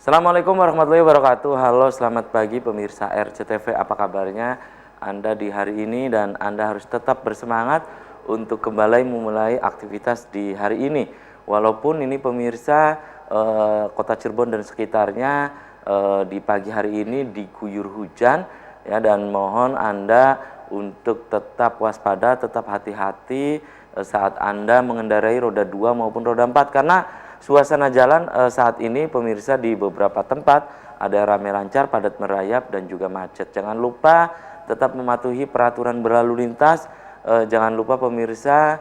Assalamualaikum warahmatullahi wabarakatuh. Halo, selamat pagi pemirsa RCTV. Apa kabarnya Anda di hari ini? Dan Anda harus tetap bersemangat untuk kembali memulai aktivitas di hari ini. Walaupun ini pemirsa kota Cirebon dan sekitarnya di pagi hari ini diguyur hujan ya, dan mohon Anda untuk tetap waspada, tetap hati-hati saat Anda mengendarai roda 2 maupun roda 4, karena suasana jalan saat ini pemirsa di beberapa tempat ada ramai lancar, padat merayap, dan juga macet. Jangan lupa tetap mematuhi peraturan berlalu lintas. Jangan lupa pemirsa,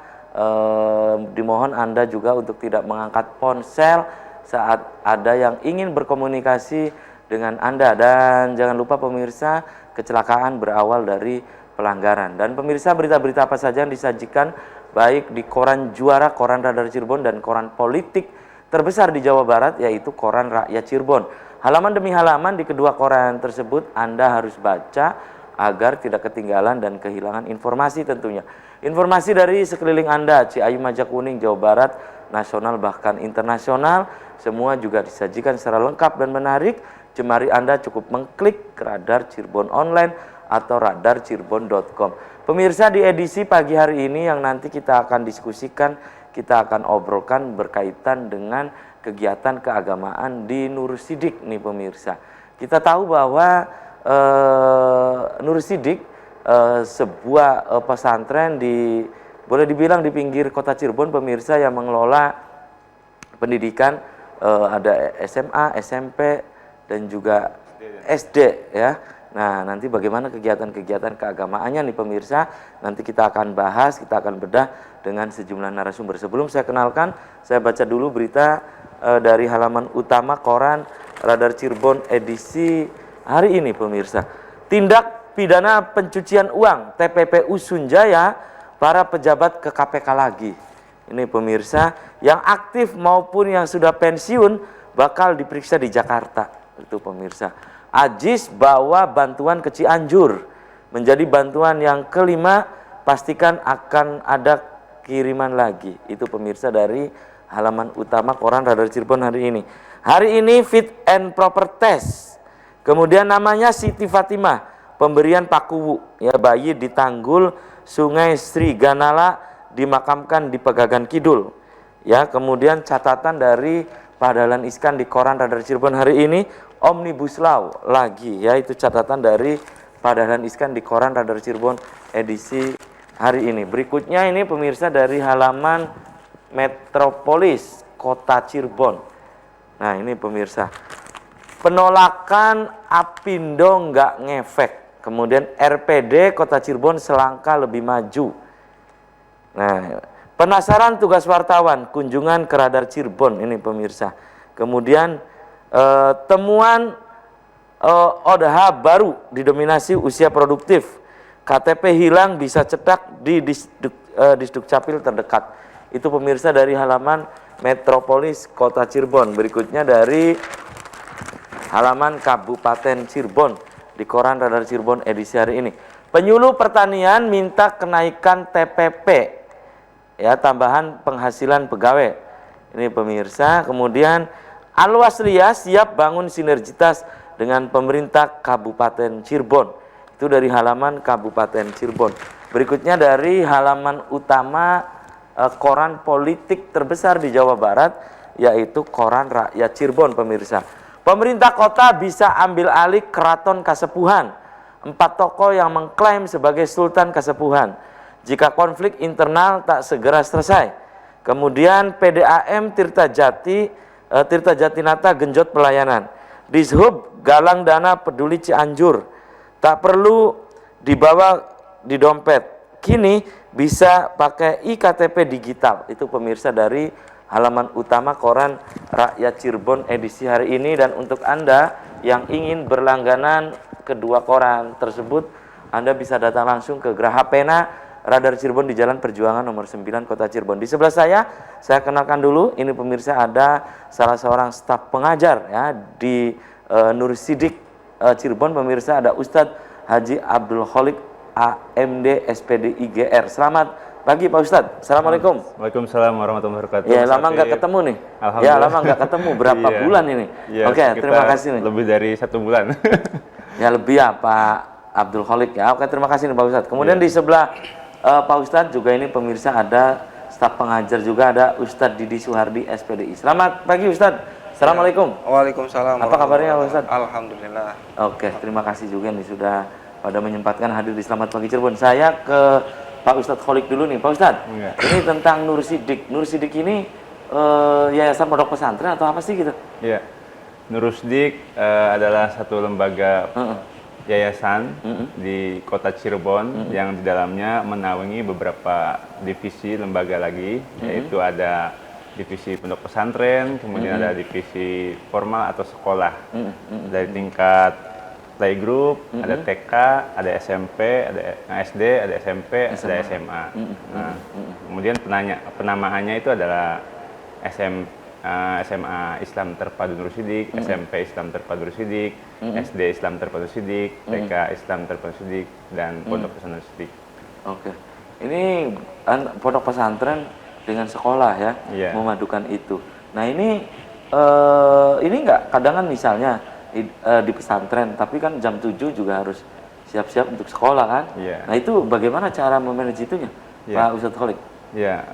dimohon Anda juga untuk tidak mengangkat ponsel saat ada yang ingin berkomunikasi dengan Anda. Dan jangan lupa pemirsa, kecelakaan berawal dari pelanggaran. Dan pemirsa, berita-berita apa saja yang disajikan baik di koran Juara, koran Radar Cirebon, dan koran politik terbesar di Jawa Barat, yaitu koran Rakyat Cirebon. Halaman demi halaman di kedua koran tersebut Anda harus baca agar tidak ketinggalan dan kehilangan informasi tentunya. Informasi dari sekeliling Anda, Ciayu, Majakuning, Jawa Barat, nasional bahkan internasional, semua juga disajikan secara lengkap dan menarik. Jemari Anda cukup mengklik Radar Cirebon Online atau radarcirebon.com. Pemirsa, di edisi pagi hari ini yang nanti kita akan diskusikan, kita akan obrolkan berkaitan dengan kegiatan keagamaan di Nur Sidik nih pemirsa. Kita tahu bahwa Nur Sidik sebuah pesantren boleh dibilang di pinggir kota Cirebon pemirsa, yang mengelola pendidikan, ada SMA, SMP, dan juga SD ya. Nah, nanti bagaimana kegiatan-kegiatan keagamaannya nih pemirsa, nanti kita akan bahas, kita akan bedah dengan sejumlah narasumber. Sebelum saya kenalkan, saya baca dulu berita dari halaman utama koran Radar Cirebon edisi hari ini pemirsa. Tindak pidana pencucian uang TPPU Sunjaya, para pejabat ke KPK lagi. Ini pemirsa, yang aktif maupun yang sudah pensiun bakal diperiksa di Jakarta. Itu pemirsa. Ajis bawa bantuan ke Cianjur, menjadi bantuan yang kelima, pastikan akan ada kiriman lagi. Itu pemirsa dari halaman utama koran Radar Cirebon hari ini. Hari ini fit and proper test. Kemudian namanya Siti Fatimah, pemberian Pakuwu, ya, bayi di Tanggul Sungai Sri Ganala dimakamkan di Pegagan Kidul. Ya, kemudian catatan dari Pak Dahlan Iskan di koran Radar Cirebon hari ini, Omnibus Law lagi, ya, itu catatan dari Pak Dahlan Iskan di koran Radar Cirebon edisi hari ini. Berikutnya ini pemirsa dari halaman Metropolis Kota Cirebon. Nah, ini pemirsa, penolakan Apindo nggak ngefek. Kemudian RPD Kota Cirebon selangkah lebih maju. Nah, penasaran tugas wartawan kunjungan ke Radar Cirebon ini pemirsa. Kemudian temuan ODH baru didominasi usia produktif. KTP hilang bisa cetak di Disdukcapil terdekat. Itu pemirsa dari halaman Metropolis Kota Cirebon. Berikutnya dari halaman Kabupaten Cirebon di koran Radar Cirebon edisi hari ini. Penyuluh pertanian minta kenaikan TPP, ya, tambahan penghasilan pegawai. Ini pemirsa. Kemudian Alwaslia siap bangun sinergitas dengan pemerintah Kabupaten Cirebon. Itu dari halaman Kabupaten Cirebon. Berikutnya dari halaman utama koran politik terbesar di Jawa Barat, yaitu koran Rakyat Cirebon pemirsa. Pemerintah kota bisa ambil alih Keraton Kasepuhan. 4 tokoh yang mengklaim sebagai Sultan Kasepuhan jika konflik internal tak segera selesai. Kemudian PDAM Tirta Jatinata genjot pelayanan. Dishub galang dana peduli Cianjur, tak perlu dibawa di dompet, kini bisa pakai iktp digital. Itu pemirsa dari halaman utama koran Rakyat Cirebon edisi hari ini. Dan untuk Anda yang ingin berlangganan kedua koran tersebut, Anda bisa datang langsung ke Geraha Pena Radar Cirebon di Jalan Perjuangan nomor 9 Kota Cirebon. Di sebelah saya kenalkan dulu, ini pemirsa ada salah seorang staf pengajar ya di Nur Sidik Cirebon pemirsa, ada Ustadz Haji Abdul Kholik AMD SPD IGR. Selamat pagi Pak Ustadz. Assalamualaikum. Waalaikumsalam warahmatullahi wabarakatuh. Ya, lama nggak ketemu nih. Ya, lama nggak ketemu. Berapa Iya. bulan ini? Iya, Oke, terima kasih nih. Lebih dari 1 bulan. Ya, lebih ya Pak Abdul Khalik ya. Oke, terima kasih nih Pak Ustadz. Kemudian di sebelah Pak Ustadz juga ini pemirsa ada staf pengajar juga, ada Ustadz Didi Suhardi SPDI. Selamat pagi Ustadz. Assalamualaikum. Waalaikumsalam. Apa kabarnya Pak Ustadz? Alhamdulillah. Oke, terima kasih juga nih sudah pada menyempatkan hadir di Selamat Pagi Cirebon. Saya ke Pak Ustadz Kholik dulu nih. Pak Ustadz, ini tentang Nur Sidik. Nur Sidik ini yayasan pondok pesantren atau apa sih gitu? Iya. Nur Sidik adalah satu lembaga yayasan di kota Cirebon yang di dalamnya menaungi beberapa divisi lembaga lagi, yaitu ada divisi pondok pesantren, kemudian ada divisi formal atau sekolah dari tingkat playgroup, ada TK, ada SMP, ada SD, ada SMP, ada SMA. Nah, kemudian penamaannya itu adalah SMA Islam Terpadu Nur Sidik, SMP Islam Terpadu Nur Sidik, SD Islam Terpadu Sidik, TK Islam Terpadu Sidik, dan Pondok Pesantren Sidik. Oke, ini pondok pesantren dengan sekolah ya, memadukan itu. Nah ini nggak kadang kan misalnya di pesantren, tapi kan jam 7 juga harus siap-siap untuk sekolah kan. Nah itu bagaimana cara memanage itunya, Pak Ustadz Kholik? Ya,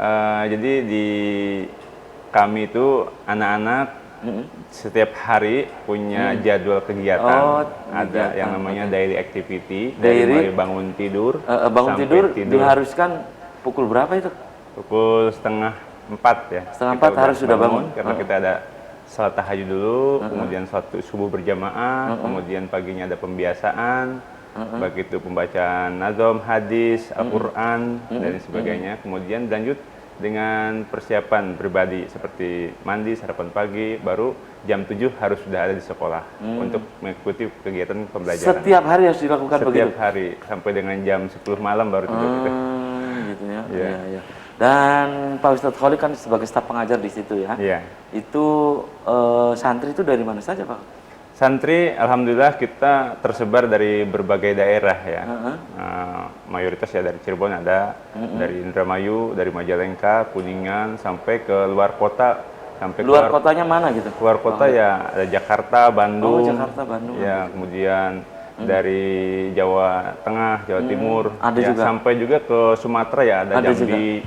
jadi di kami itu anak-anak setiap hari punya jadwal kegiatan. Ada yang namanya daily activity, dari mulai bangun tidur. Bangun tidur diharuskan pukul berapa itu? Pukul 3:30 ya. 3:30 harus sudah bangun. Karena kita ada salat tahajud dulu, kemudian salat subuh berjamaah, kemudian paginya ada pembiasaan, baik itu pembacaan nazom, hadis, Al-Quran, dan sebagainya. Kemudian lanjut dengan persiapan pribadi seperti mandi, sarapan pagi, baru jam 7 harus sudah ada di sekolah untuk mengikuti kegiatan pembelajaran. Setiap hari harus dilakukan begitu? Setiap hari, sampai dengan jam 10 malam baru tidur. Gitu ya. Iya. Dan Pak Ustadz Kholik kan sebagai staf pengajar di situ ya. Iya. Itu santri itu dari mana saja Pak? Santri, alhamdulillah kita tersebar dari berbagai daerah ya. Mayoritas ya dari Cirebon ada, dari Indramayu, dari Majalengka, Kuningan, sampai ke luar kota. Sampai luar kotanya mana gitu? Luar kota ya ada Jakarta, Bandung. Jakarta, Bandung. Ya, kemudian dari Jawa Tengah, Jawa Timur, ada juga. Sampai juga ke Sumatera ya, ada Jambi,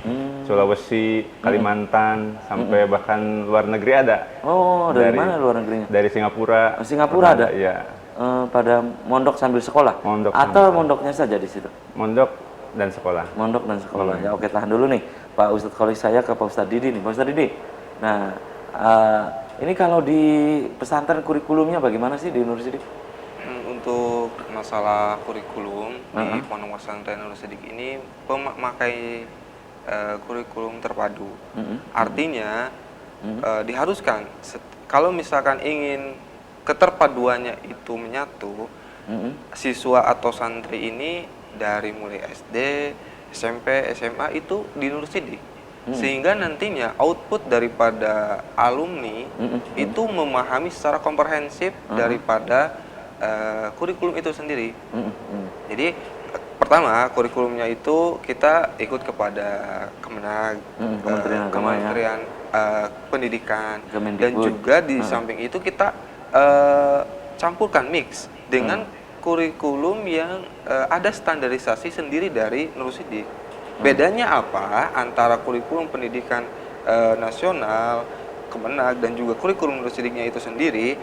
Sulawesi, Kalimantan, sampai bahkan luar negeri ada. Dari mana luar negerinya? Dari Singapura. Singapura ada? Ya. Pada mondok sambil sekolah? Mondoknya saja di situ? Mondok dan sekolah. Mondok dan sekolah. Ya, oke, tahan dulu nih Pak Ustadz Kholik, saya ke Pak Ustadz Didi nih. Pak Ustadz Didi, nah ini kalau di pesantren kurikulumnya bagaimana sih di Nur Sidik? Untuk masalah kurikulum di Pondok Pesantren Nur Sidik ini memakai kurikulum terpadu. Artinya diharuskan kalau misalkan ingin keterpaduannya itu menyatu, siswa atau santri ini dari mulai SD, SMP, SMA itu di Nur Sidik. Sehingga nantinya output daripada alumni itu memahami secara komprehensif daripada kurikulum itu sendiri. Jadi pertama kurikulumnya itu kita ikut kepada Kemenag, Kementerian Pendidikan, dan juga di samping itu kita campurkan mix dengan kurikulum yang ada standarisasi sendiri dari Nur Sidik. Bedanya apa antara kurikulum pendidikan nasional, Kemenag, dan juga kurikulum Nur Sidiknya itu sendiri?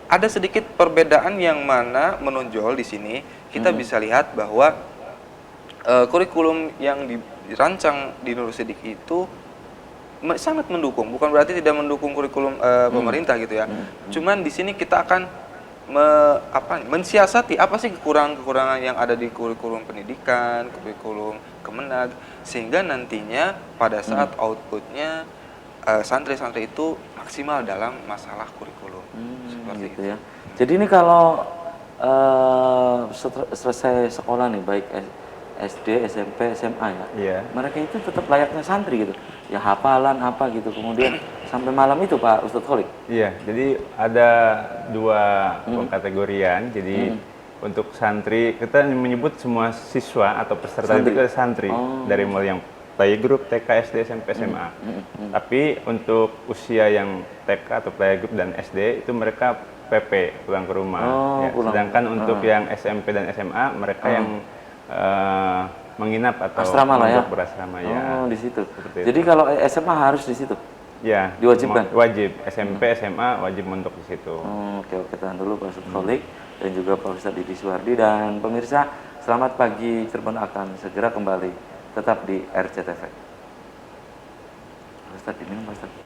Ada sedikit perbedaan yang mana menonjol di sini. Kita bisa lihat bahwa kurikulum yang dirancang di Nur Sidik itu sangat mendukung, bukan berarti tidak mendukung kurikulum pemerintah gitu ya. Cuman di sini kita akan mensiasati apa sih kekurangan-kekurangan yang ada di kurikulum pendidikan, kurikulum Kemenag, sehingga nantinya pada saat outputnya santri-santri itu maksimal dalam masalah kurikulum. Seperti gitu ya. Jadi ini kalau selesai sekolah nih, baik SD, SMP, SMA ya, mereka itu tetap layaknya santri gitu, ya hafalan apa gitu, kemudian sampai malam itu Pak Ustadz Kholik? Iya, jadi ada dua kategorian. Jadi untuk santri, kita menyebut semua siswa atau peserta itu santri. Dari mulai yang playgroup TK, SD, SMP, SMA. Tapi untuk usia yang TK atau playgroup dan SD itu mereka PP, pulang ke rumah. Ya. Sedangkan untuk yang SMP dan SMA mereka yang menginap atau asrama lah ya. berasrama ya. Oh, di situ. Seperti Jadi itu. kalau SMA harus di situ. Ya, Diwajibkan? Wajib. SMP, SMA wajib untuk di situ. Oke, tahan dulu Pak Ustadz Kholik dan juga Pak Ustadz Didi Suwardi, dan pemirsa, selamat pagi Cirebon akan segera kembali tetap di RCTV. Pak Ustadz, diminum Pak Ustadz.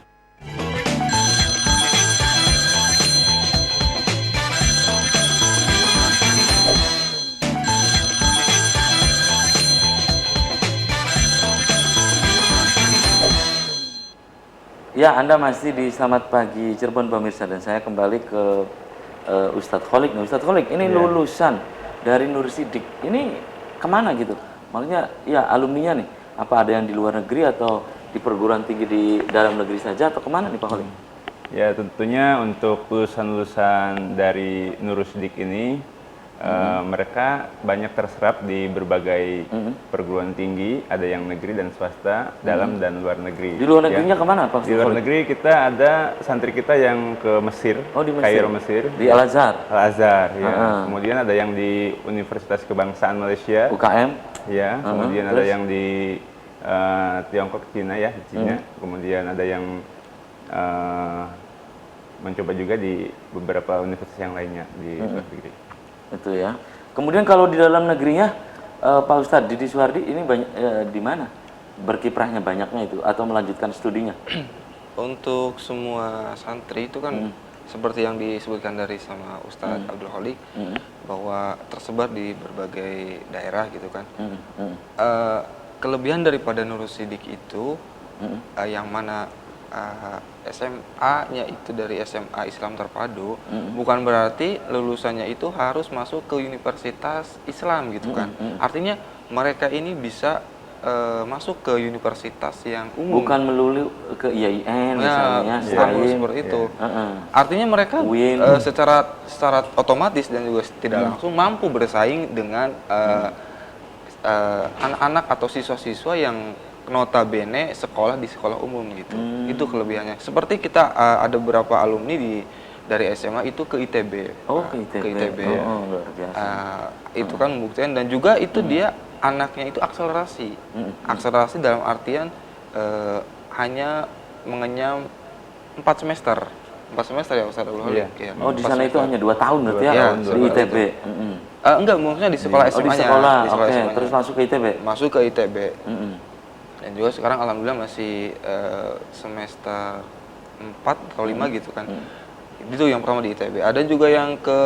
Ya, Anda masih di Selamat Pagi Cirebon pemirsa, dan saya kembali ke Ustadz Kholik. Nah, Ustadz Kholik, ini lulusan dari Nur Sidik, ini kemana gitu? Maksudnya, ya alumninya nih, apa ada yang di luar negeri atau di perguruan tinggi di dalam negeri saja, atau kemana nih Pak Kholik? Ya, tentunya untuk lulusan-lulusan dari Nur Sidik ini, mereka banyak terserap di berbagai perguruan tinggi, ada yang negeri dan swasta, dalam dan luar negeri. Di luar negerinya kemana Pak? Di luar negeri kita ada santri kita yang ke Mesir, Oh, di Mesir. Kairo, Mesir. Di Al-Azhar, Al-Azhar, ya. Kemudian ada yang di Universitas Kebangsaan Malaysia, UKM. ya. Kemudian ada yang di Tiongkok, Cina, ya, di Cina. Kemudian ada yang mencoba juga di beberapa universitas yang lainnya di luar negeri. Itu ya. Kemudian kalau di dalam negerinya, Pak Ustadz Didi Suwardi ini banyak di mana berkiprahnya banyaknya itu atau melanjutkan studinya? Untuk semua santri itu kan seperti yang disebutkan dari sama Ustadz Abdul Kholik, bahwa tersebar di berbagai daerah gitu kan. Kelebihan daripada Nur Sidik itu yang mana SMA-nya itu dari SMA Islam Terpadu, bukan berarti lulusannya itu harus masuk ke universitas Islam gitu kan. Artinya mereka ini bisa masuk ke universitas yang umum. Bukan melulu ke IAIN misalnya, seperti itu. Artinya mereka secara otomatis dan juga tidak langsung mampu bersaing dengan anak-anak atau siswa-siswa yang notabene sekolah di sekolah umum gitu. Itu kelebihannya. Seperti kita ada beberapa alumni dari SMA itu ke ITB. Oh, ke ITB. Oh, luar biasa. Itu kan membuktikan, dan juga itu dia anaknya itu akselerasi. Akselerasi dalam artian hanya mengenyam 4 semester. 4 semester ya Ustaz Abdul Kholik. Ya, oh, di sana itu hanya 2 tahun berarti ya, di ITB. Enggak, maksudnya di sekolah SMA-nya. Oh, di sekolah. Oke, terus masuk ke ITB. Masuk ke ITB. Dan juga sekarang alhamdulillah masih semester 4 atau 5 gitu kan. Itu yang pertama di ITB. Ada juga yang ke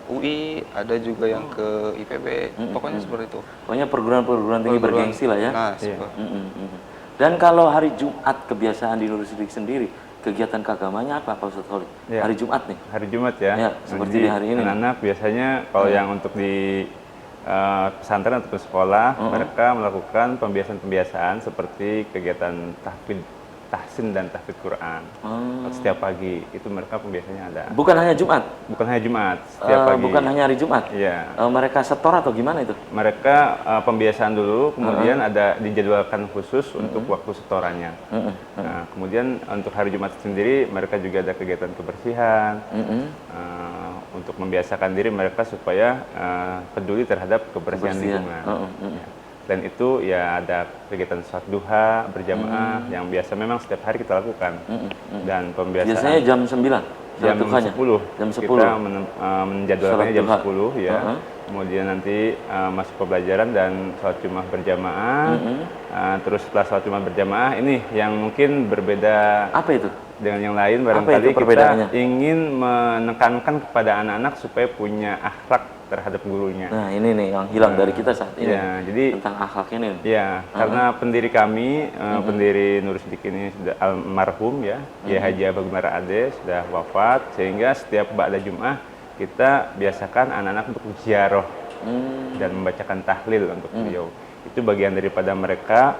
UI, ada juga yang ke IPB. Pokoknya seperti itu. Pokoknya perguruan tinggi bergengsi lah ya. Nah, Dan kalau hari Jumat kebiasaan di Nur Sidik sendiri, kegiatan keagamanya apa Pak Ustadz Kholik? Ya. Hari Jumat nih. Hari Jumat ya. Ya, seperti di hari ini. Anak-anak biasanya kalau yang untuk di pesantren atau sekolah, mereka melakukan pembiasaan-pembiasaan seperti kegiatan tahsin dan tahfidz Quran. Setiap pagi itu mereka pembiasaannya ada. Bukan hanya Jumat? Bukan hanya Jumat, setiap pagi. Bukan hanya hari Jumat? Iya. Mereka setor atau gimana itu? Mereka pembiasaan dulu, kemudian ada dijadwalkan khusus untuk waktu setorannya. Nah, kemudian untuk hari Jumat sendiri, mereka juga ada kegiatan kebersihan, untuk membiasakan diri mereka supaya peduli terhadap kebersihan lingkungan. Ya. Dan itu ya ada kegiatan sholat duha berjamaah yang biasa memang setiap hari kita lakukan. Dan pembiasaan biasanya jam 9? Jam 10. Jam 10. Kita menjadwalkannya jam 10 ya. Kemudian nanti masuk pembelajaran dan sholat Jumat berjamaah. Terus setelah sholat Jumat berjamaah ini yang mungkin berbeda. Apa itu? Dengan yang lain barangkali kita ingin menekankan kepada anak-anak supaya punya akhlak terhadap gurunya. Nah, ini nih yang hilang dari kita saat ini. Ya, jadi tentang akhlak ini. Ya, karena pendiri kami, pendiri Nur Sidik ini sudah almarhum ya, ya Haji Abah Gumara Ade sudah wafat, sehingga setiap ba'da Jum'ah kita biasakan anak-anak untuk ziarah dan membacakan tahlil untuk beliau. Itu bagian daripada mereka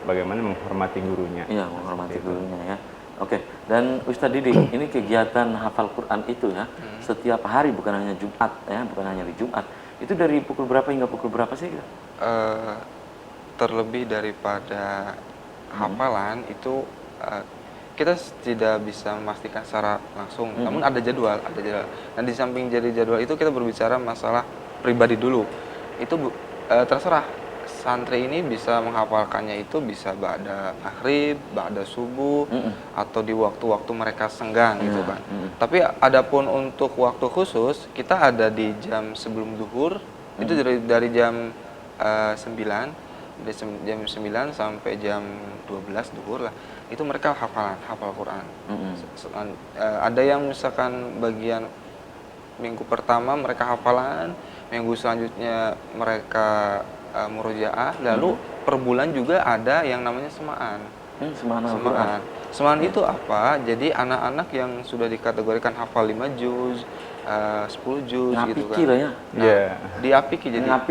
bagaimana menghormati gurunya. Iya, menghormati gurunya ya. Oke, dan Ustadz Didi, ini kegiatan hafal Quran itu ya, setiap hari bukan hanya Jumat ya, bukan hanya di Jumat. Itu dari pukul berapa hingga pukul berapa sih? terlebih daripada hafalan itu kita tidak bisa memastikan secara langsung, namun ada jadwal, ada jadwal. Nah, di samping jadi jadwal itu kita berbicara masalah pribadi dulu. Itu terserah santri ini bisa menghafalkannya itu bisa ba'da maghrib, ba'da subuh, atau di waktu-waktu mereka senggang gitu kan. Tapi adapun untuk waktu khusus, kita ada di jam sebelum zuhur, itu dari jam 9 dari jam 9 sampai jam 12 zuhur lah, itu mereka hafal Quran. Ada yang misalkan bagian minggu pertama mereka hafalan, minggu selanjutnya mereka murojaah, lalu per bulan juga ada yang namanya semaan. Semaan. Semaan itu apa? Jadi anak-anak yang sudah dikategorikan hafal 5 juz, 10 juz gitu kan. Lah ya. Nah, diapiki jadi. Lah.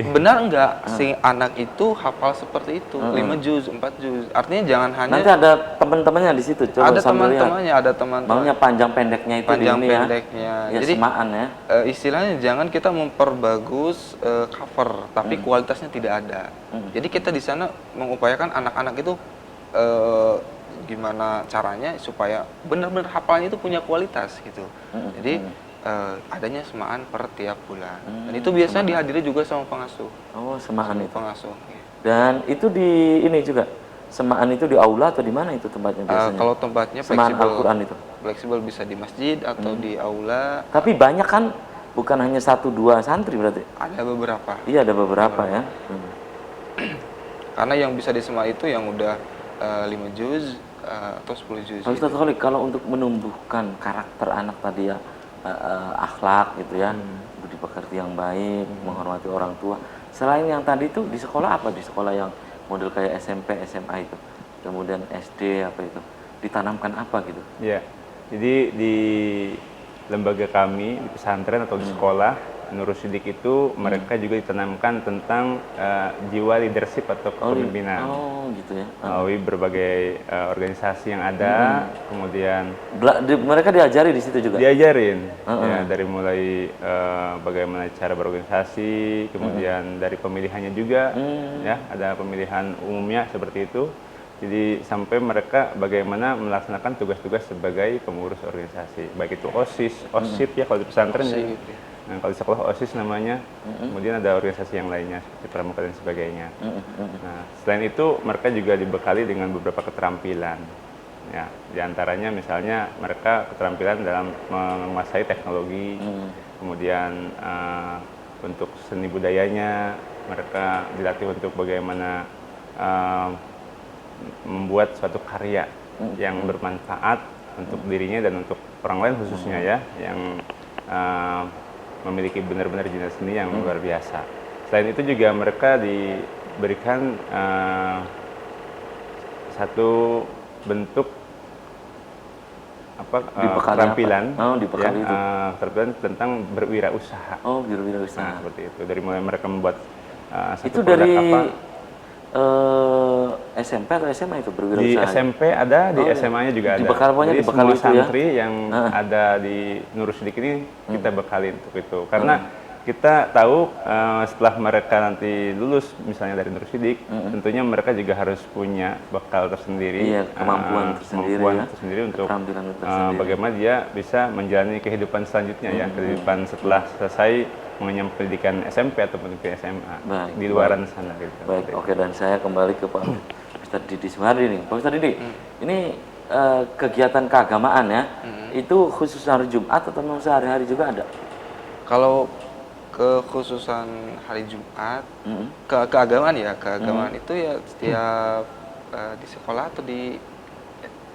Benar enggak si anak itu hafal seperti itu, 5 juz, 4 juz. Artinya jangan hanya Nanti ada teman-temannya di situ. Coba ada teman-temannya, ada teman-teman. Maunya panjang pendeknya itu panjang di ini pendeknya. ya. Jadi semaan ya. Istilahnya jangan kita memperbagus cover, tapi kualitasnya tidak ada. Jadi kita di sana mengupayakan anak-anak itu gimana caranya supaya benar-benar hafalannya itu punya kualitas gitu. Jadi adanya semaan per tiap bulan. Dan itu biasanya dihadiri juga sama pengasuh. Oh, semaan itu. Pengasuh. Dan itu di ini juga. Semaan itu di aula atau di mana itu tempatnya biasanya? Kalau tempatnya semaan fleksibel, Al-Qur'an itu. Fleksibel bisa di masjid atau di aula. Tapi banyak kan, bukan hanya 1-2 santri berarti? Ada beberapa. Iya, ada beberapa ya. Karena yang bisa disemak itu yang udah 5 juz atau 10 juz. Ustaz Kholik, kalau untuk menumbuhkan karakter anak tadi ya, akhlak gitu ya, budi pekerti yang baik, menghormati orang tua. Selain yang tadi itu di sekolah apa? Di sekolah yang model kayak SMP, SMA itu, kemudian SD apa itu, ditanamkan apa gitu? Ya, jadi di lembaga kami, di pesantren atau di sekolah, Nurul Sidik itu mereka juga ditanamkan tentang jiwa leadership atau kepemimpinan. Oh, gitu ya. Melalui berbagai organisasi yang ada, kemudian mereka diajari di situ juga. Diajarin, ya, dari mulai bagaimana cara berorganisasi, kemudian dari pemilihannya juga, ya, ada pemilihan umumnya seperti itu. Jadi sampai mereka bagaimana melaksanakan tugas-tugas sebagai pengurus organisasi, baik itu OSIS, OSIP ya kalau di pesantren. Nah, kalau di sekolah OSIS namanya, kemudian ada organisasi yang lainnya seperti pramuka dan sebagainya. Nah, selain itu mereka juga dibekali dengan beberapa keterampilan. Ya, diantaranya misalnya mereka keterampilan dalam menguasai teknologi, kemudian untuk seni budayanya mereka dilatih untuk bagaimana membuat suatu karya yang bermanfaat untuk dirinya dan untuk orang lain khususnya ya, yang memiliki benar-benar jiwa seni yang luar biasa. Selain itu juga mereka diberikan satu bentuk keterampilan, keterampilan tentang berwirausaha. Oh, berwirausaha. Nah, seperti itu. Dari mulai mereka membuat satu itu dari SMP atau SMA itu berwirausaha? Di SMP ada, di SMA-nya juga ada. Jadi semua santri yang ada di Nurul Sidik ini kita bekali untuk itu. Karena kita tahu setelah mereka nanti lulus misalnya dari Nurul Sidik, tentunya mereka juga harus punya bekal tersendiri, kemampuan tersendiri untuk bagaimana dia bisa menjalani kehidupan selanjutnya, ya, kehidupan setelah selesai mengenyam pendidikan SMP atau pendidikan SMA di luaran sana gitu. Baik, oke, dan saya kembali ke Pak Ustadz Didi Suhardi nih. Pak Ustadz Didi, ini kegiatan keagamaan ya, itu khusus hari Jumat atau memang sehari-hari juga ada? Kalau kekhususan hari Jumat, keagamaan ya, keagamaan itu ya setiap di sekolah atau di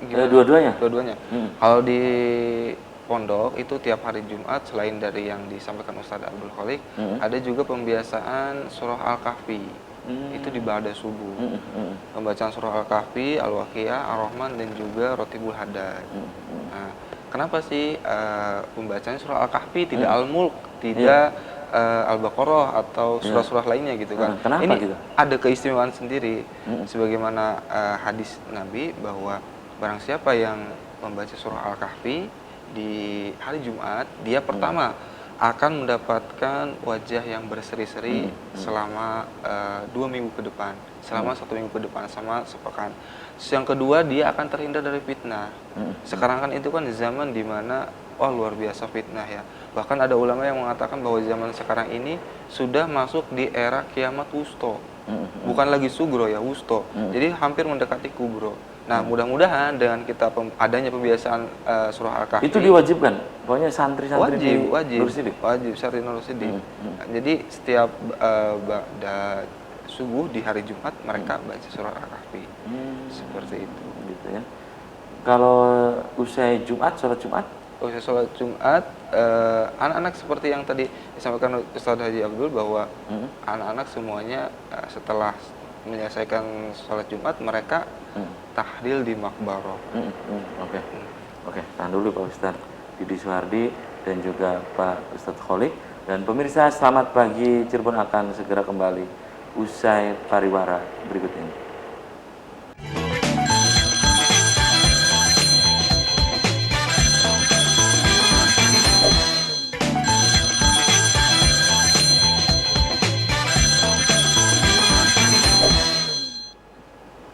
dua-duanya? Dua-duanya. Kalau di pondok itu tiap hari Jumat selain dari yang disampaikan Ustadz Abdul Kholik, ada juga pembiasaan surah Al-Kahfi. Itu di ba'da subuh. Pembacaan surah Al-Kahfi, Al-Waqiah, Ar-Rahman dan juga Rotibul Hadad. Nah, kenapa sih pembacaan surah Al-Kahfi tidak Al-Mulk, tidak Al-Baqarah atau surah-surah lainnya gitu kan? Kenapa ini gitu? Ada keistimewaan sendiri. Sebagaimana hadis Nabi bahwa barang siapa yang membaca surah Al-Kahfi di hari Jumat, dia pertama akan mendapatkan wajah yang berseri-seri selama 2 minggu ke depan, selama 1 minggu ke depan, sama sepekan. Yang kedua, dia akan terhindar dari fitnah. Sekarang kan itu kan zaman dimana wah luar biasa fitnah ya. Bahkan ada ulama yang mengatakan bahwa zaman sekarang ini sudah masuk di era kiamat wusto. Bukan lagi sugro ya, wusto. Jadi hampir mendekati kubro. Nah, mudah-mudahan dengan kita adanya pembiasaan surah Al-Kahfi Itu diwajibkan, pokoknya santri-santri di Nur Sidik. wajib santri Nur Sidik. Jadi setiap ba'da subuh di hari Jumat mereka baca surah Al-Kahfi. Seperti itu. Gitu ya. Kalau usai Jumat, sholat Jumat? Usai sholat Jumat, anak-anak seperti yang tadi disampaikan Ustaz Haji Abdul bahwa anak-anak semuanya setelah menyelesaikan sholat Jumat mereka tahlil di makbaroh. Oke. Oke, tahan dulu Pak Ustadz Didi Suhardi dan juga Pak Ustadz Kholik. Dan pemirsa, selamat pagi, Cirebon akan segera kembali usai pariwara berikut ini.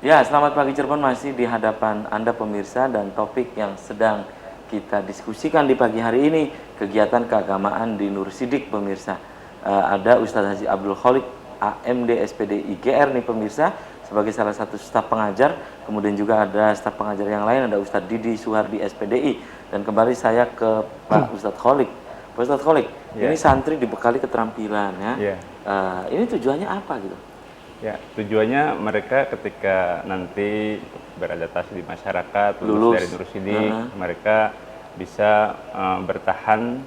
Ya, selamat pagi Cirebon, masih di hadapan Anda pemirsa, dan topik yang sedang kita diskusikan di pagi hari ini kegiatan keagamaan di Nur Sidik pemirsa. Ada Ustadz Haji Abdul Kholik AMD SPD IGR nih pemirsa sebagai salah satu staf pengajar, kemudian juga ada staf pengajar yang lain, ada Ustadz Didi Suhardi SPDI, dan kembali saya ke Pak Ustadz Kholik. Pak Ustadz Kholik, ini santri dibekali keterampilan ya. Ini tujuannya apa gitu? Ya, tujuannya mereka ketika nanti beradaptasi di masyarakat, lulus dari Nur Sidik, mereka bisa bertahan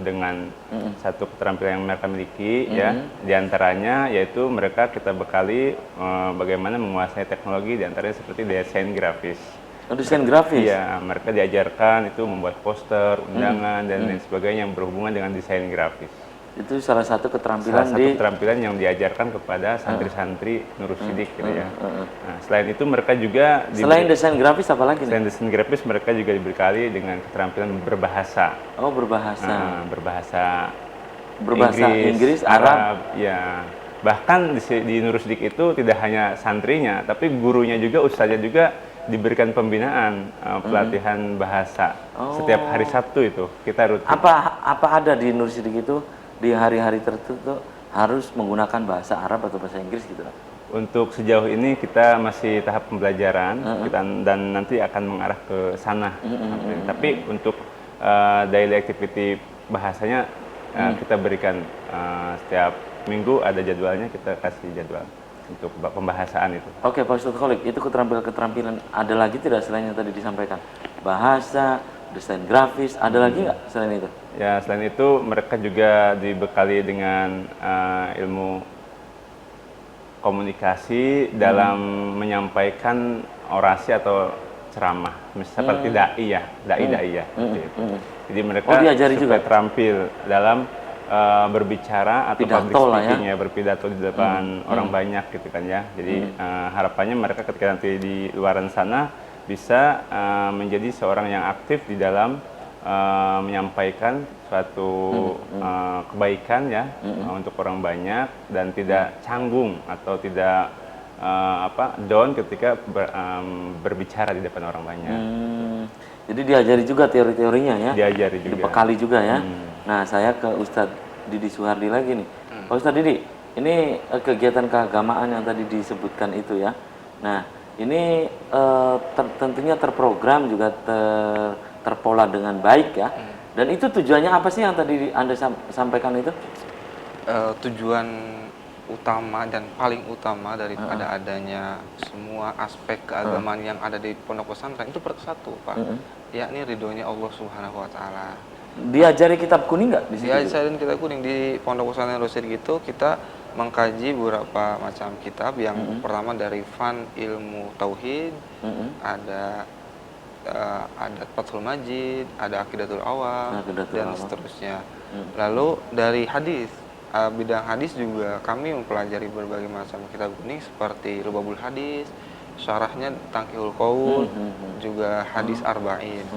dengan satu keterampilan yang mereka miliki, ya. Di antaranya yaitu mereka kita bekali bagaimana menguasai teknologi, di antaranya seperti desain grafis. Oh, desain grafis? Iya, mereka diajarkan itu membuat poster, undangan, dan lain sebagainya yang berhubungan dengan desain grafis. Itu salah satu keterampilan keterampilan yang diajarkan kepada santri-santri Nur Sidik gitu ya. Nah, selain itu mereka juga selain desain grafis apa lagi? Selain desain grafis mereka juga dibekali dengan keterampilan berbahasa. Oh, berbahasa. Berbahasa Inggris, Arab. Ya. Bahkan di Nur Sidik itu tidak hanya santrinya, tapi gurunya juga, ustaznya juga diberikan pembinaan pelatihan bahasa. Setiap hari Sabtu itu kita rutin. Apa ada di Nur Sidik itu di hari-hari tertentu harus menggunakan bahasa Arab atau bahasa Inggris gitu? Untuk sejauh ini kita masih tahap pembelajaran dan nanti akan mengarah ke sana. Tapi untuk daily activity bahasanya kita berikan setiap minggu ada jadwalnya, kita kasih jadwal untuk pembahasan itu. Oke, Pak Ustadz Kholik, itu keterampilan ada lagi tidak selain yang tadi disampaikan? Bahasa, desain grafis, ada lagi nggak selain itu? Ya, selain itu mereka juga dibekali dengan ilmu komunikasi dalam menyampaikan orasi atau ceramah, seperti dai ya. Jadi mereka diajari juga terampil dalam berbicara atau public speaking ya, berpidato di depan orang banyak gitu kan ya. Jadi harapannya mereka ketika nanti di luaran sana bisa menjadi seorang yang aktif di dalam menyampaikan suatu kebaikan ya untuk orang banyak, dan tidak canggung atau tidak down ketika berbicara di depan orang banyak. Jadi diajari juga teori-teorinya ya? Diajari juga. Dibekali juga ya? Nah, saya ke Ustadz Didi Suhardi lagi nih. Pak Ustadz Didi, ini kegiatan keagamaan yang tadi disebutkan itu ya. Nah, ini tentunya terprogram juga terpola dengan baik ya. Dan itu tujuannya apa sih yang tadi Anda sampaikan itu? Tujuan utama dan paling utama daripada adanya semua aspek keagamaan yang ada di pondok pesantren itu satu, Pak. Yakni ridhonya Allah Subhanahu wa taala. Diajari kitab kuning nggak di situ? Diajarin kitab kuning di pondok pesantren Nur Sidik itu kita mengkaji beberapa macam kitab. Yang pertama dari fan ilmu tauhid, ada Fathul Majid, ada Aqidatul Awam, dan seterusnya. Lalu dari hadis, bidang hadis juga kami mempelajari berbagai macam kitab kuning seperti Lubabul Hadis, syarahnya Tangkihul Qaul, juga hadis Arba'in.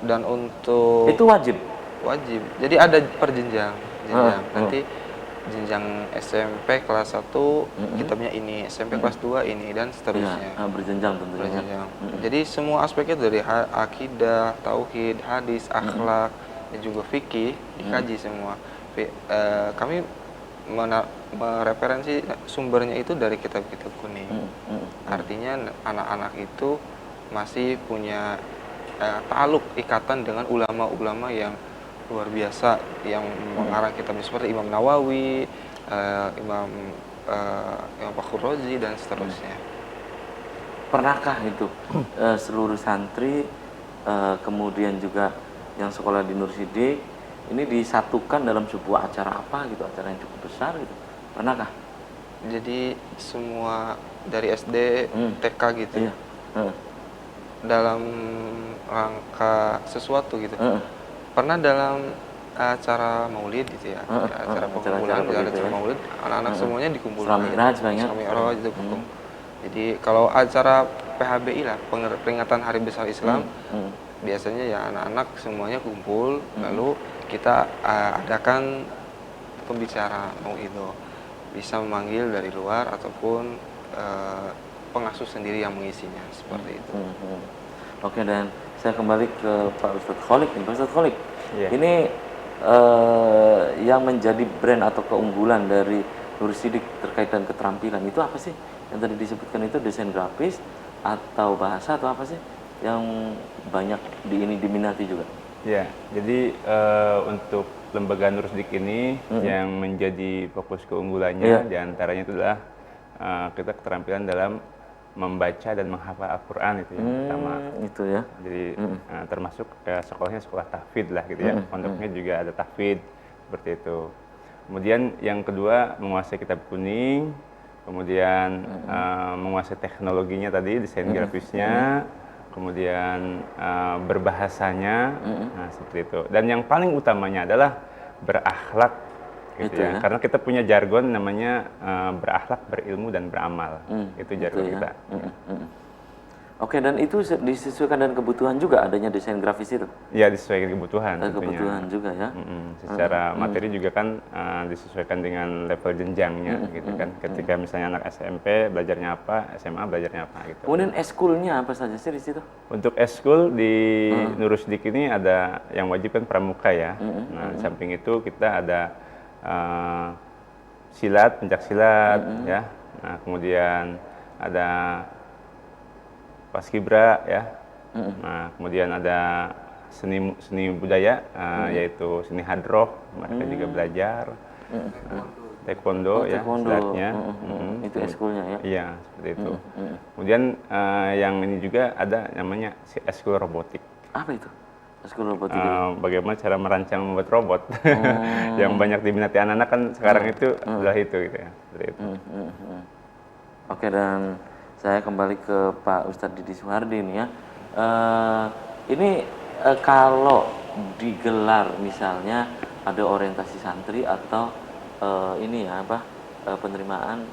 Dan untuk itu wajib Wajib. Jadi ada jenjang. Nanti jenjang SMP kelas 1 kitabnya ini, SMP kelas 2 ini, dan seterusnya. Berjenjang tentunya. Berjenjang. Jadi semua aspeknya dari akidah, tauhid, hadis, akhlak, dan juga fikih dikaji semua. Kami mereferensi sumbernya itu dari kitab-kitab kuning. Artinya anak-anak itu masih punya ta'aluk, ikatan dengan ulama-ulama yang luar biasa yang mengarang kitabnya seperti Imam Nawawi, Imam Fakhrur Razi, dan seterusnya. Pernahkah itu seluruh santri kemudian juga yang sekolah di Nur Sidik ini disatukan dalam sebuah acara apa gitu, acara yang cukup besar gitu? Pernahkah? Jadi semua dari SD, TK gitu. Iya. Dalam rangka sesuatu gitu. Pernah dalam acara maulid gitu ya, acara pengumpulan, acara maulid, anak-anak semuanya dikumpulkan. Isra Mi'raj banyak. Isra Mi'raj itu. Jadi kalau acara PHBI lah, peringatan Hari Besar Islam, biasanya ya anak-anak semuanya kumpul, lalu kita adakan pembicara itu, bisa memanggil dari luar ataupun pengasuh sendiri yang mengisinya, seperti itu. Oke, dan saya kembali ke Pak Ustadz Kholik nih. Pak Ustadz Kholik, ini yang menjadi brand atau keunggulan dari Nur Sidik terkait dengan keterampilan itu apa sih? Yang tadi disebutkan itu desain grafis atau bahasa atau apa sih yang banyak diminati juga? Ya, jadi untuk lembaga Nur Sidik ini yang menjadi fokus keunggulannya diantaranya itu adalah kita keterampilan dalam membaca dan menghafal Al-Quran itu yang pertama. Itu ya. Jadi termasuk sekolahnya sekolah tahfidz lah gitu ya. Pondoknya juga ada tahfidz seperti itu. Kemudian yang kedua menguasai kitab kuning, kemudian menguasai teknologinya tadi, desain grafisnya, kemudian berbahasanya, nah seperti itu. Dan yang paling utamanya adalah berakhlak. Gitu ya. Karena kita punya jargon namanya berakhlak, berilmu, dan beramal. Itu jargon kita. Oke, dan itu disesuaikan dengan kebutuhan juga adanya desain grafis itu? Ya, disesuaikan kebutuhan. Kebutuhan juga ya. Secara materi juga kan disesuaikan dengan level jenjangnya gitu kan. Ketika misalnya anak SMP belajarnya apa, SMA belajarnya apa gitu. Kemudian eskulnya apa saja sih di situ? Untuk eskul di Nur Sidik ini ada yang wajib kan pramuka ya. Nah, di samping itu kita ada silat, pencak silat, ya. Nah, kemudian ada paskibra, ya. Nah, kemudian ada seni budaya, yaitu seni hadroh, mereka juga belajar. Taekwondo, ya, silatnya. Itu eskulnya ya? Iya, seperti itu. Kemudian yang ini juga ada namanya eskul robotik. Apa itu? Eskul robotik bagaimana cara merancang membuat robot yang banyak diminati anak-anak kan sekarang itu adalah itu gitu ya. Itu. Oke, dan saya kembali ke Pak Ustadz Didi Suhardi nih ya. Ini kalau digelar misalnya ada orientasi santri atau ini ya apa penerimaan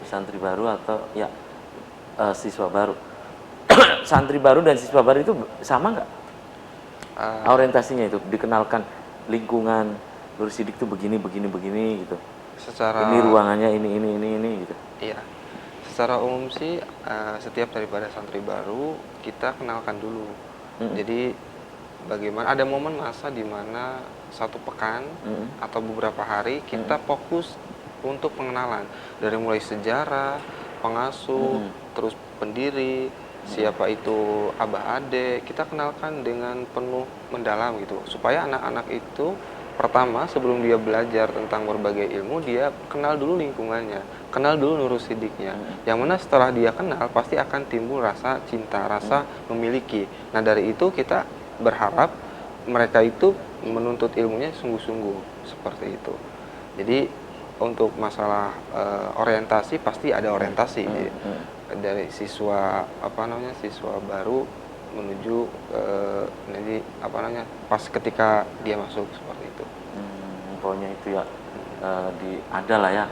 santri baru atau ya siswa baru. Santri baru dan siswa baru itu sama nggak? Orientasinya itu dikenalkan lingkungan Nur Sidik itu begini gitu. Ini ruangannya ini gitu. Iya. Secara umum sih setiap daripada santri baru kita kenalkan dulu. Jadi bagaimana ada momen masa di mana satu pekan atau beberapa hari kita fokus untuk pengenalan dari mulai sejarah, pengasuh, terus pendiri, siapa itu abah ade, kita kenalkan dengan penuh mendalam gitu, supaya anak-anak itu pertama sebelum dia belajar tentang berbagai ilmu, dia kenal dulu lingkungannya, kenal dulu Nur Sidiknya, yang mana setelah dia kenal pasti akan timbul rasa cinta, rasa memiliki. Nah dari itu kita berharap mereka itu menuntut ilmunya sungguh-sungguh seperti itu. Jadi untuk masalah orientasi pasti ada orientasi. Dari siswa siswa baru menuju nanti pas ketika dia masuk seperti itu. Pokoknya itu ya ada lah ya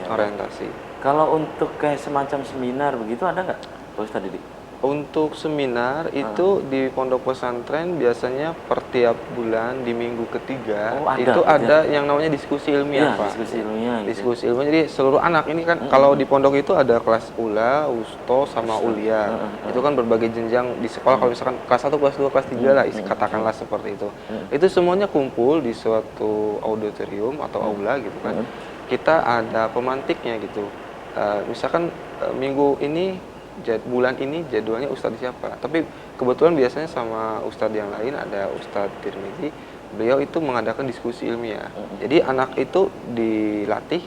orientasi. Kalau untuk kayak semacam seminar begitu ada nggak, Pak Ustadz Didi? Untuk seminar itu di pondok pesantren biasanya per tiap bulan di minggu ketiga Oh, ada itu gitu ada yang namanya diskusi ilmiah, Iya, Pak. diskusi ilmiah gitu. Diskusi ilmiah, jadi seluruh anak ini kan kalau di pondok itu ada kelas ula, usto, sama ulia. Itu kan berbagai jenjang di sekolah, kalau misalkan kelas 1, kelas 2, kelas 3 lah, katakanlah seperti itu. Itu semuanya kumpul di suatu auditorium atau aula gitu kan. Kita ada pemantiknya gitu. Misalkan minggu ini bulan ini jadwalnya ustadz siapa, tapi kebetulan biasanya sama ustadz yang lain, ada Ustadz Tirmizi, beliau itu mengadakan diskusi ilmiah. Jadi anak itu dilatih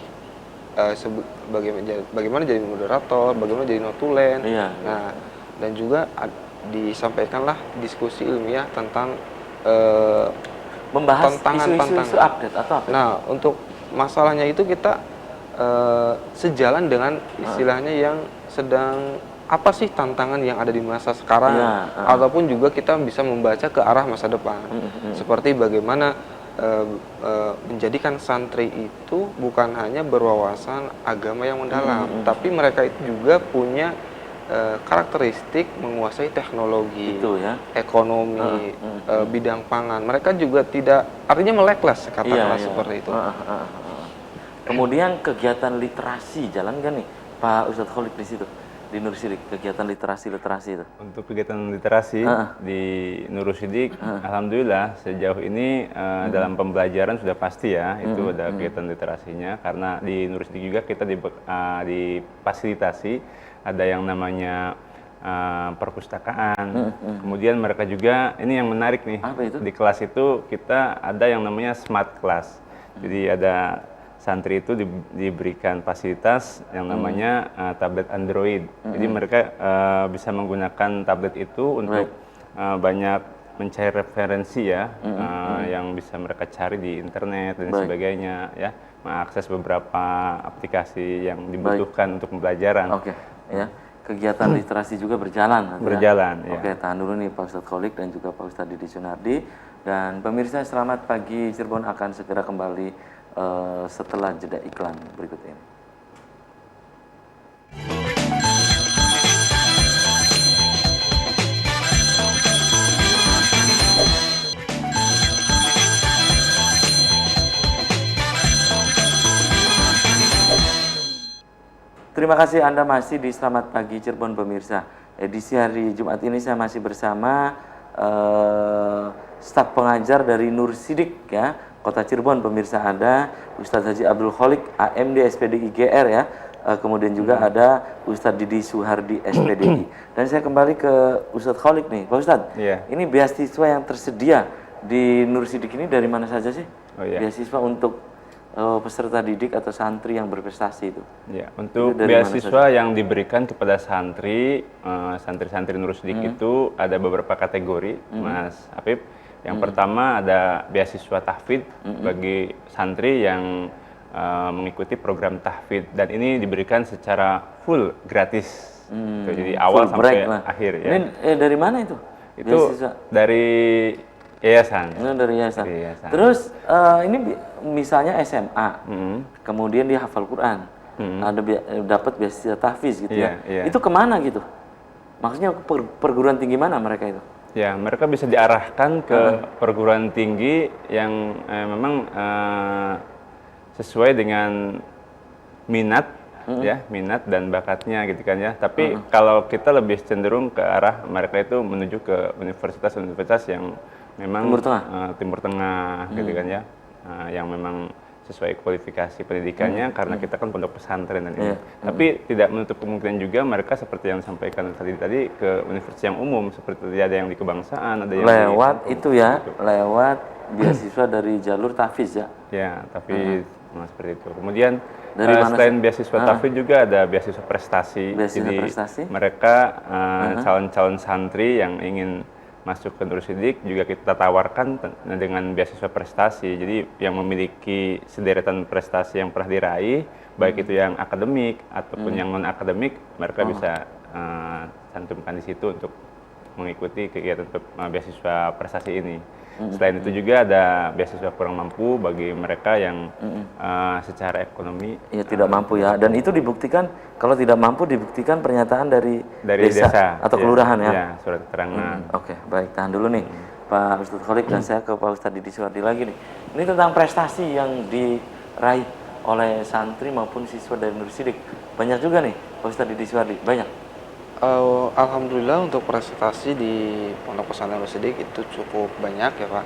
bagaimana jadi moderator, bagaimana jadi notulen. Iya. Nah, dan juga disampaikanlah diskusi ilmiah tentang Membahas tantangan-tantangan. isu-isu update atau apa? Nah, untuk masalahnya itu kita sejalan dengan istilahnya yang sedang apa sih tantangan yang ada di masa sekarang, ataupun juga kita bisa membaca ke arah masa depan. Seperti bagaimana menjadikan santri itu bukan hanya berwawasan agama yang mendalam, tapi mereka itu juga punya karakteristik menguasai teknologi, Itu ya. ekonomi, bidang pangan. Mereka juga tidak, artinya melek lah katakanlah seperti itu. Kemudian kegiatan literasi jalan kan nih Pak Ustadz Kholik di situ di Nur Sidik, kegiatan literasi itu. Untuk kegiatan literasi di Nurul Sidik, alhamdulillah sejauh ini dalam pembelajaran sudah pasti ya itu ada kegiatan literasinya, karena di Nurul Sidik juga kita difasilitasi ada yang namanya perpustakaan. Kemudian mereka juga, ini yang menarik nih, Apa itu? di kelas itu kita ada yang namanya smart class. Jadi ada santri itu diberikan fasilitas yang namanya tablet Android. Jadi mereka bisa menggunakan tablet itu untuk banyak mencari referensi ya, yang bisa mereka cari di internet dan sebagainya ya, mengakses beberapa aplikasi yang dibutuhkan untuk pembelajaran. Oke, ya. Kegiatan literasi juga berjalan. Berjalan, ya. Oke, tahan dulu nih Pak Ustadz Kholik dan juga Pak Ustadz Didi Sunardi. Dan pemirsa, selamat pagi Cirebon akan segera kembali setelah jeda iklan berikut ini. Terima kasih Anda masih di Selamat Pagi Cirebon pemirsa. Edisi hari Jumat ini saya masih bersama staf pengajar dari Nur Sidik ya, Kota Cirebon pemirsa. Ada Ustadz Haji Abdul Kholik, AMD SPDI GR ya. Kemudian juga ada Ustadz Didi Suhardi SPDI. Dan saya kembali ke Ustadz Kholik nih. Pak Ustadz, ini beasiswa yang tersedia di Nur Sidik ini dari mana saja sih? Beasiswa untuk peserta didik atau santri yang berprestasi itu. Ya, untuk beasiswa yang diberikan kepada santri, santri-santri Nur Sidik itu ada beberapa kategori, Mas Apip. Yang pertama ada beasiswa tahfidz bagi santri yang mengikuti program tahfidz, dan ini diberikan secara full gratis. Jadi awal sampai akhir ya. Ini dari mana itu? Itu beasiswa? Dari yayasan. Dari yayasan. Terus ini misalnya SMA, kemudian dia hafal Quran, ada dapat beasiswa tahfidz gitu ya. Itu kemana gitu? Maksudnya perguruan tinggi mana mereka itu? Ya, mereka bisa diarahkan ke perguruan tinggi yang memang sesuai dengan minat, ya, minat dan bakatnya gitu kan ya. Tapi kalau kita lebih cenderung ke arah mereka itu menuju ke universitas-universitas yang memang Timur Tengah gitu kan ya, yang memang sesuai kualifikasi pendidikannya, karena kita kan pondok pesantren dan ini. Tapi tidak menutup kemungkinan juga mereka seperti yang disampaikan tadi ke universitas yang umum, seperti ada yang di kebangsaan, ada yang lewat itu ya, lewat beasiswa dari jalur tahfidz ya. Ya, tapi seperti itu. Kemudian selain beasiswa tahfidz juga ada beasiswa prestasi. Jadi mereka calon-calon santri yang ingin masuk ke Nur Sidik juga kita tawarkan dengan beasiswa prestasi. Jadi yang memiliki sederetan prestasi yang pernah diraih, baik itu yang akademik ataupun yang non akademik, mereka bisa cantumkan di situ untuk mengikuti kegiatan beasiswa prestasi ini. Selain itu juga ada beasiswa kurang mampu bagi mereka yang secara ekonomi Ya tidak mampu ya. Dan itu dibuktikan, kalau tidak mampu dibuktikan pernyataan dari desa atau kelurahan ya. Ya, surat keterangan. Oke, baik, tahan dulu nih Pak Ustadz Kholik, dan saya ke Pak Ustadz Didi Suwardi lagi nih. Ini tentang prestasi yang diraih oleh santri maupun siswa dari Nur Sidik. Banyak juga nih Pak Ustadz Didi Suwardi, banyak. Alhamdulillah untuk prestasi di Pondok Pesantren Nur Sidik itu cukup banyak ya Pak.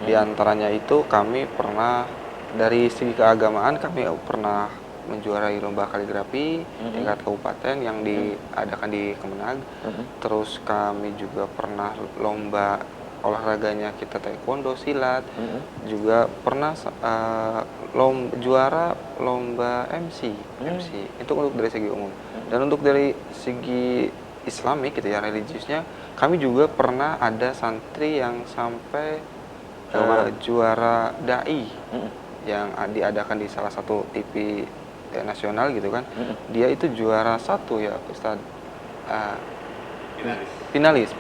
Di antaranya itu kami pernah dari segi keagamaan kami pernah menjuarai lomba kaligrafi tingkat kabupaten yang diadakan di Kemenag. Terus kami juga pernah lomba olahraganya kita taekwondo, silat. Juga pernah juara lomba MC itu untuk dari segi umum. Dan untuk dari segi Islamik gitu ya, religiusnya, kami juga pernah ada santri yang sampai juara dai yang diadakan di salah satu TV nasional gitu kan. Dia itu juara 1 ya Ustadz. Finalis.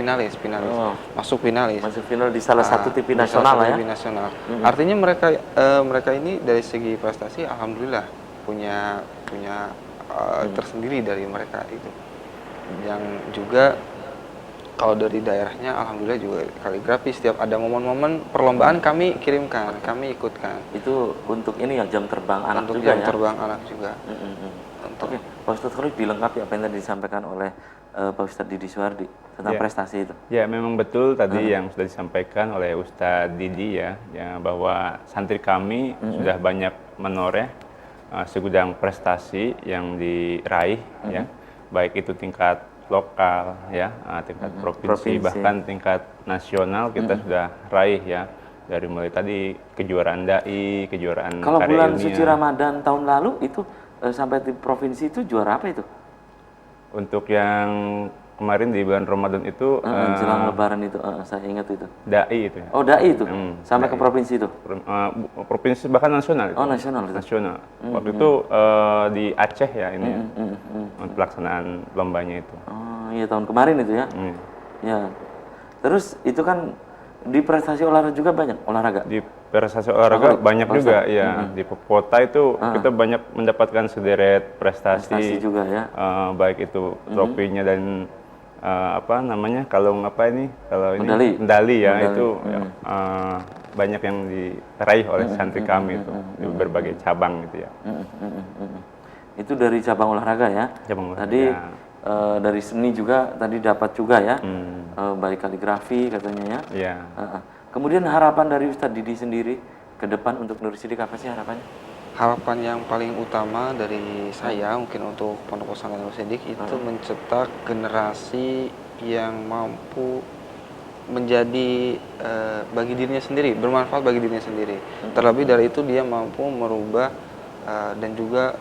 Masuk finalis. Masuk final di salah satu TV nasional ya. TV nasional. Artinya mereka ini dari segi prestasi alhamdulillah punya tersendiri dari mereka itu. Yang juga kalau dari daerahnya alhamdulillah juga kaligrafi, setiap ada momen-momen perlombaan kami kirimkan, kami ikutkan. Itu untuk ini ya, jam terbang anak untuk juga jam ya. terbang anak juga. Oke, Pak Ustadz Kholik, dilengkapi apa yang tadi disampaikan oleh Pak Ustadz Didi Suwardi tentang prestasi itu. Ya, memang betul tadi yang sudah disampaikan oleh Ustadz Didi ya bahwa santri kami sudah banyak menoreh segudang prestasi yang diraih ya, baik itu tingkat lokal ya, tingkat provinsi, bahkan tingkat nasional kita sudah raih ya, dari mulai tadi kejuaraan dai, kejuaraan kalau karya bulan ilmiah. suci Ramadan tahun lalu itu sampai di provinsi itu juara apa itu? Untuk yang kemarin di bulan Ramadan itu jelang Lebaran itu, saya ingat itu. dai itu ya. Oh, dai itu, sampai dai. ke provinsi itu. Provinsi bahkan nasional itu. Oh, nasional itu. Nasional. Waktu itu di Aceh ya ini ya, pelaksanaan lombanya itu. Oh iya, tahun kemarin itu ya. Ya. Terus itu kan di prestasi olahraga juga banyak olahraga. Di prestasi olahraga banyak juga ya. Di kota itu kita banyak mendapatkan sederet prestasi juga ya. Baik itu trofinya dan apa namanya, kalung apa ini, kalau Medali. ini medali ya, itu banyak yang diraih oleh santri kami itu di berbagai cabang gitu ya. Itu dari cabang olahraga ya. Cabang olahraga. Tadi dari seni juga tadi dapat juga ya. Baik kaligrafi katanya ya. Iya. Kemudian harapan dari Ustadz Didi sendiri ke depan untuk Nur Sidik apa sih harapannya? Harapan yang paling utama dari saya mungkin untuk Pondok Pesantren Nur Sidik itu mencetak generasi yang mampu menjadi bagi dirinya sendiri, bermanfaat bagi dirinya sendiri. Terlebih dari itu dia mampu merubah dan juga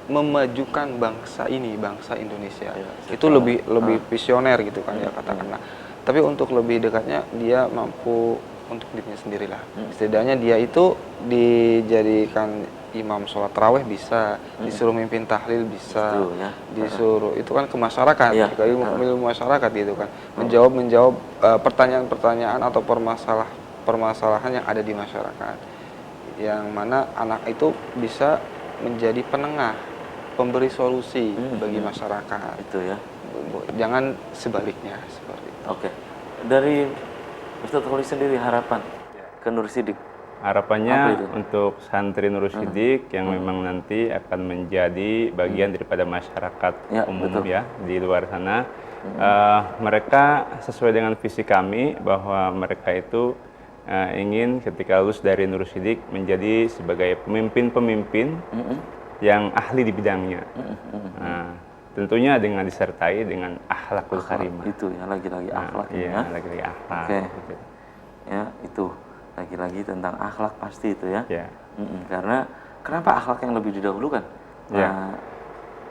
memajukan bangsa ini, bangsa Indonesia. Itu lebih visioner gitu kan ya katakanlah. Tapi untuk lebih dekatnya dia mampu untuk dirinya sendirilah. Setidaknya dia itu dijadikan imam sholat tarawih bisa, disuruh mimpin tahlil bisa, disuruh itu kan ke masyarakat, ke ilmu masyarakat gitu kan, menjawab pertanyaan-pertanyaan atau permasalahan yang ada di masyarakat, yang mana anak itu bisa menjadi penengah, pemberi solusi bagi masyarakat. Itu ya. Jangan sebaliknya seperti itu. Oke. Dari Ustadz Kholik sendiri harapan ke Nur Sidik? Harapannya untuk santri Nur Sidik yang memang nanti akan menjadi bagian daripada masyarakat umum ya di luar sana, mereka sesuai dengan visi kami bahwa mereka itu ingin ketika lulus dari Nur Sidik menjadi sebagai pemimpin-pemimpin yang ahli di bidangnya. Tentunya dengan disertai dengan akhlakul karimah. Itu ya, lagi-lagi akhlak. Iya, lagi-lagi akhlak. Oke. Ya, itu lagi-lagi tentang akhlak pasti itu ya. Karena kenapa akhlak yang lebih didahulukan?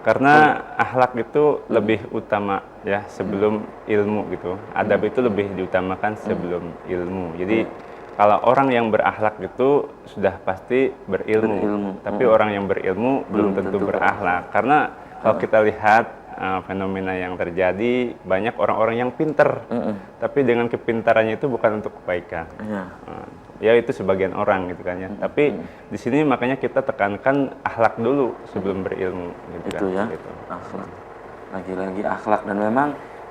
Karena akhlak itu lebih utama ya sebelum ilmu gitu. Adab itu lebih diutamakan sebelum ilmu. Jadi kalau orang yang berakhlak itu sudah pasti berilmu. Tapi orang yang berilmu belum tentu berakhlak. Karena kalau kita lihat fenomena yang terjadi, banyak orang-orang yang pinter, tapi dengan kepintarannya itu bukan untuk kebaikan. Ya itu sebagian orang gitu kan ya. Tapi di sini makanya kita tekankan akhlak dulu sebelum berilmu gitu Itu kan. ya, Gitu. akhlak. Lagi-lagi akhlak, dan memang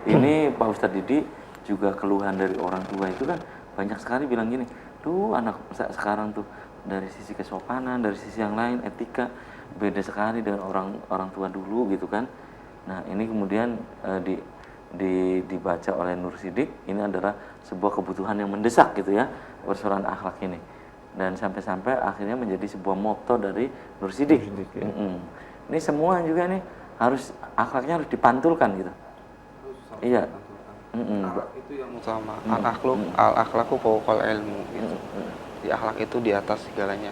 ini Pak Ustadz Didi juga keluhan dari orang tua itu kan banyak sekali bilang gini, tuh anak sekarang tuh dari sisi kesopanan, dari sisi yang lain, etika beda sekali dengan orang tua dulu gitu kan. Nah ini kemudian dibaca oleh Nur Sidik, ini adalah sebuah kebutuhan yang mendesak gitu ya, persoalan akhlak ini, dan sampai-sampai akhirnya menjadi sebuah motto dari Nur Sidik. Ya. Ini semua juga nih harus akhlaknya harus dipantulkan gitu. Iya. Akhlak itu yang utama. Al-akhlaku fawqal ilmu gitu. Di akhlak itu di atas segalanya.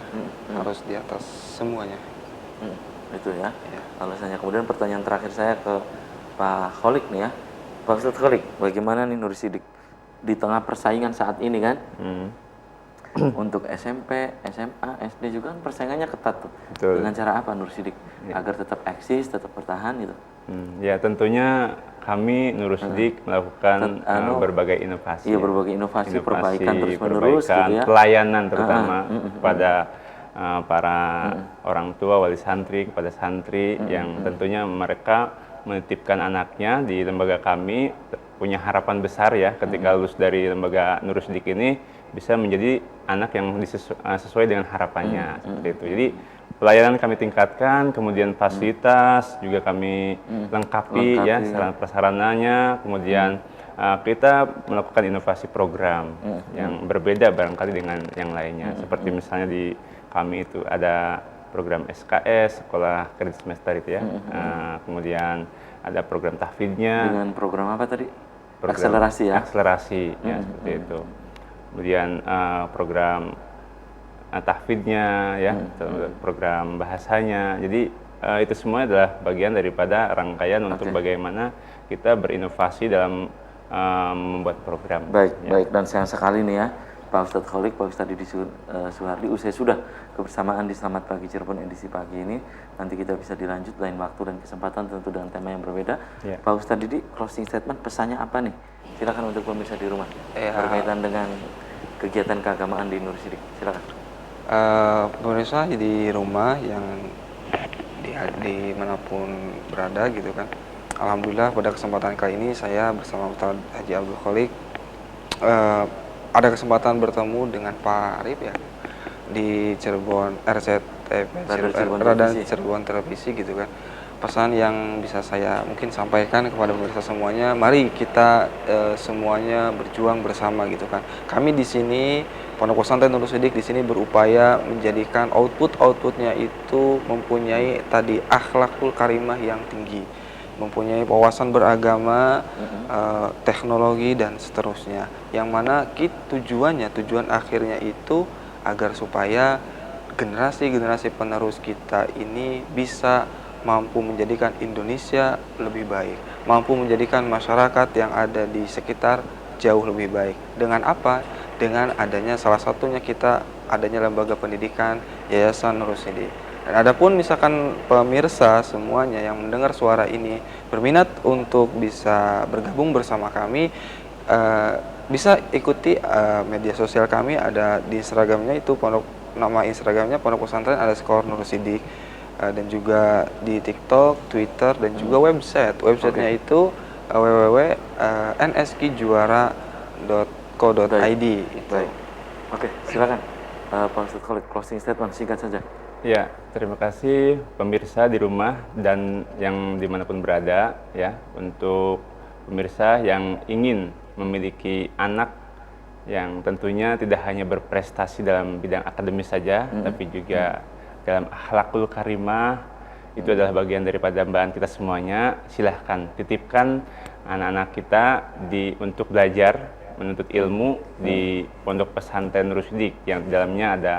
Harus di atas semuanya. Itu ya. Alasannya. Kemudian pertanyaan terakhir saya ke Pak Kholik nih ya. Pak Ustadz Kholik, bagaimana nih Nur Sidik di tengah persaingan saat ini kan? Untuk SMP, SMA, SD juga kan persaingannya ketat tuh. Betul. Dengan cara apa Nur Sidik agar tetap eksis, tetap bertahan gitu? Ya tentunya kami Nur Sidik melakukan berbagai inovasi. Iya, berbagai inovasi, perbaikan terus-menerus gitu ya. Pelayanan terutama kepada para orang tua, wali santri, kepada santri yang tentunya mereka menitipkan anaknya di lembaga kami, punya harapan besar ya ketika lulus dari lembaga Nur Sidik ini bisa menjadi anak yang sesuai dengan harapannya, seperti itu. Jadi pelayanan kami tingkatkan, kemudian fasilitas juga kami lengkapi ya sarana prasarananya, kemudian kita melakukan inovasi program yang berbeda barangkali dengan yang lainnya, seperti misalnya di kami itu ada program SKS, sekolah kredit semester itu ya, kemudian ada program tahfidnya. Dengan program apa tadi? Program akselerasi ya? Akselerasi, ya seperti itu. Kemudian program tahfidnya ya, program bahasanya. Jadi itu semua adalah bagian daripada rangkaian untuk bagaimana kita berinovasi dalam membuat program. Baik, baik, dan sayang sekali nih ya Pak Ustadz Kholik, Pak Ustadz Didi Suhardi, usai sudah kebersamaan di Selamat Pagi Cirebon edisi pagi ini. Nanti kita bisa dilanjut lain waktu dan kesempatan, tentu dengan tema yang berbeda. Pak Ustadz Didi, closing statement pesannya apa nih? Silakan untuk pemirsa di rumah berkaitan dengan kegiatan keagamaan di Nur Sidik. Silakan. Pemirsa di rumah yang dimanapun berada gitu kan. Alhamdulillah pada kesempatan kali ini saya bersama Ustadz Haji Abdul Kholik ada kesempatan bertemu dengan Pak Arif ya di Cirebon RCTV Cirebon Televisi gitu kan. Pesan yang bisa saya mungkin sampaikan kepada pemirsa semuanya, mari kita semuanya berjuang bersama gitu kan. Kami di sini Pondok Pesantren Nur Sidik di sini berupaya menjadikan outputnya itu mempunyai tadi akhlakul karimah yang tinggi, mempunyai wawasan beragama, teknologi dan seterusnya. Yang mana tujuan akhirnya itu agar supaya generasi penerus kita ini bisa mampu menjadikan Indonesia lebih baik, mampu menjadikan masyarakat yang ada di sekitar jauh lebih baik. Dengan apa? Dengan adanya salah satunya adanya lembaga pendidikan Yayasan Nur Sidik. Dan adapun misalkan pemirsa semuanya yang mendengar suara ini berminat untuk bisa bergabung bersama kami, bisa ikuti media sosial kami, ada di Instagramnya itu nama Instagramnya Pondok Pesantren _Nur Sidik, dan juga di TikTok, Twitter, dan juga websitenya itu www.nskjuara.co.id. Baik. Oke, silakan Pak Ustadz Kholik, closing statement singkat saja. Ya, terima kasih pemirsa di rumah dan yang dimanapun berada ya, untuk pemirsa yang ingin memiliki anak yang tentunya tidak hanya berprestasi dalam bidang akademis saja, tapi juga dalam akhlakul karimah, itu adalah bagian daripada dambaan kita semuanya. Silahkan titipkan anak-anak kita untuk belajar, menuntut ilmu di Pondok Pesantren Nur Sidik yang di dalamnya ada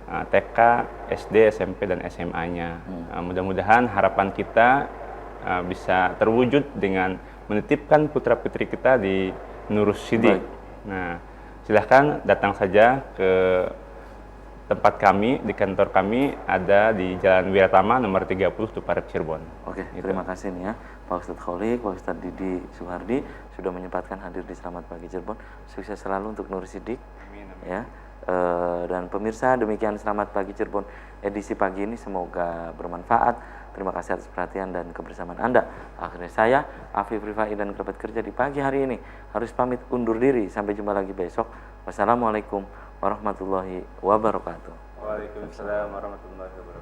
TK, SD, SMP, dan SMA-nya. Mudah-mudahan harapan kita bisa terwujud dengan menitipkan putra-putri kita di Nur Sidik. Nah, silahkan datang saja ke tempat kami, di kantor kami ada di Jalan Wiratama nomor 30 Tuparep Cirebon. Oke, terima kasih nih ya Pak Ustadz Kholik, Pak Ustadz Didi Suhardi sudah menyempatkan hadir di Selamat Pagi Cirebon. Sukses selalu untuk Nur Sidik. Amin, amin. Ya. Dan pemirsa, demikian Selamat Pagi Cirebon edisi pagi ini, semoga bermanfaat. Terima kasih atas perhatian dan kebersamaan Anda. Akhirnya saya, Afif Rifai dan kerabat kerja di pagi hari ini harus pamit undur diri. Sampai jumpa lagi besok. Wassalamualaikum warahmatullahi wabarakatuh. Waalaikumsalam warahmatullahi wabarakatuh.